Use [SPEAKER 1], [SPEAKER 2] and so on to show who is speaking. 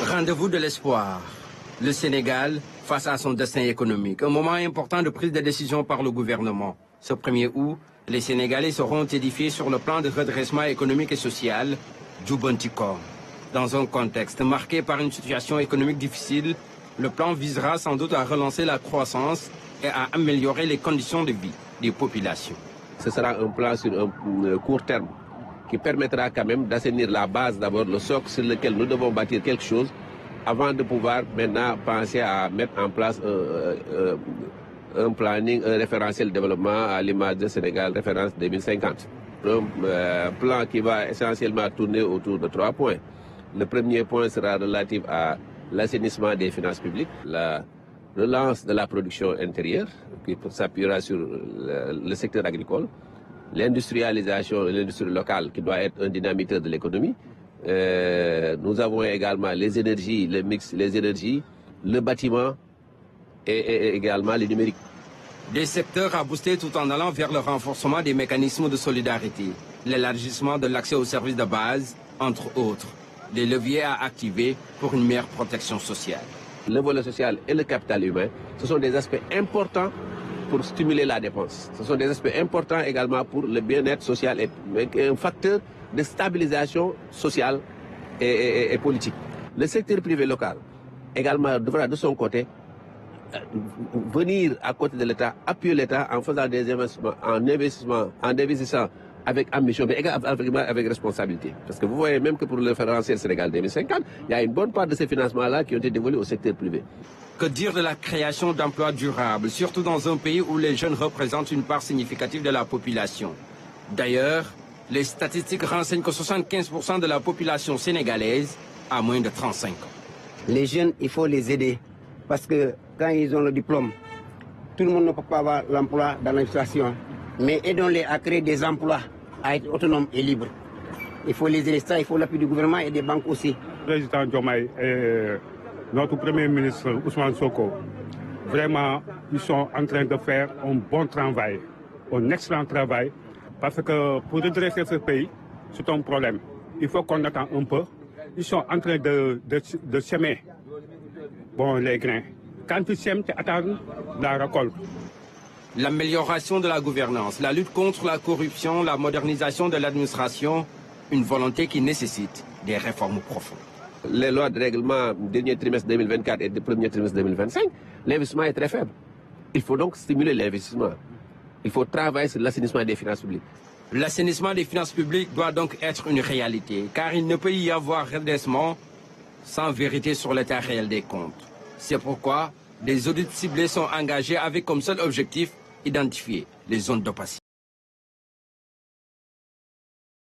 [SPEAKER 1] Rendez-vous de l'espoir. Le Sénégal face à son destin économique. Un moment important de prise de décision par le gouvernement. Ce 1er août, les Sénégalais seront édifiés sur le plan de redressement économique et social Djoubantikom. Dans un contexte marqué par une situation économique difficile, le plan visera sans doute à relancer la croissance et à améliorer les conditions de vie des populations.
[SPEAKER 2] Ce sera un plan sur un court terme qui permettra quand même d'assainir la base, d'abord le socle sur lequel nous devons bâtir quelque chose avant de pouvoir maintenant penser à mettre en place un planning, un référentiel de développement à l'image de Sénégal référence 2050. Un plan qui va essentiellement tourner autour de 3 points. Le premier point sera relatif à l'assainissement des finances publiques, la relance de la production intérieure qui s'appuiera sur le secteur agricole, l'industrialisation de l'industrie locale qui doit être un dynamiteur de l'économie. Nous avons également les énergies, le mix, les énergies, le bâtiment et également les numériques.
[SPEAKER 1] Des secteurs à booster tout en allant vers le renforcement des mécanismes de solidarité, l'élargissement de l'accès aux services de base, entre autres, des leviers à activer pour une meilleure protection sociale.
[SPEAKER 2] Le volet social et le capital humain, ce sont des aspects importants pour stimuler la dépense. Ce sont des aspects importants également pour le bien-être social et un facteur de stabilisation sociale et politique. Le secteur privé local également devra de son côté venir à côté de l'État, appuyer l'État en faisant des investissements, en investissant avec ambition, mais également avec responsabilité. Parce que vous voyez même que pour le référentiel Sénégal 2050, il y a une bonne part de ces financements-là qui ont été dévolus au secteur privé.
[SPEAKER 1] Que dire de la création d'emplois durables, surtout dans un pays où les jeunes représentent une part significative de la population? D'ailleurs, les statistiques renseignent que 75% de la population sénégalaise a moins de 35 ans.
[SPEAKER 3] Les jeunes, il faut les aider. Parce que quand ils ont le diplôme, tout le monde ne peut pas avoir l'emploi dans l'administration. Mais aidons-les à créer des emplois, à être autonomes et libres. Il faut les aider, ça, il faut l'appui du gouvernement et des banques aussi.
[SPEAKER 4] Le président Diomaye et notre premier ministre Ousmane Sonko, vraiment, ils sont en train de faire un bon travail, un excellent travail. Parce que pour redresser ce pays, c'est un problème. Il faut qu'on attende un peu. Ils sont en train de semer les grains. Quand ils sèment, ils attendent la récolte.
[SPEAKER 1] L'amélioration de la gouvernance, la lutte contre la corruption, la modernisation de l'administration, une volonté qui nécessite des réformes profondes.
[SPEAKER 2] Les lois de règlement du dernier trimestre 2024 et du premier trimestre 2025, l'investissement est très faible. Il faut donc stimuler l'investissement. Il faut travailler sur l'assainissement des finances publiques.
[SPEAKER 1] L'assainissement des finances publiques doit donc être une réalité, car il ne peut y avoir redressement sans vérité sur l'état réel des comptes. C'est pourquoi des audits ciblés sont engagés avec comme seul objectif identifier les zones d'opacité.